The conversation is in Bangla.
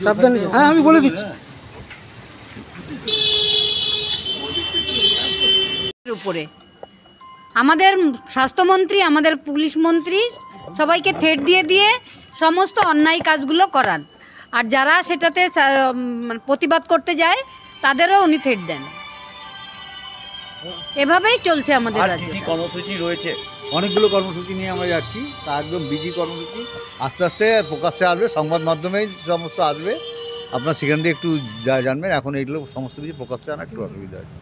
সাবধানে, হ্যাঁ আমি বলে দিচ্ছি। উপরে আমাদের স্বাস্থ্যমন্ত্রী, আমাদের পুলিশ মন্ত্রী সবাইকে থ্রেট দিয়ে দিয়ে সমস্ত অন্যায় কাজগুলো করান, আর যারা সেটাতে প্রতিবাদ করতে যায় তাদেরও উনি থ্রেট দেন। এভাবেই চলছে আমাদের রাজ্যে। কর্মসূচি রয়েছে, অনেকগুলো কর্মসূচি নিয়ে আমরা যাচ্ছি, তা একদম বিজি কর্মসূচি। আস্তে আস্তে প্রকাশ্যে আসবে, সংবাদ মাধ্যমেই সমস্ত আসবে, আপনার সেখান দিয়ে একটু জানবেন। এখন এইগুলো সমস্ত কিছু প্রকাশ্যে আনা একটু অসুবিধা আছে।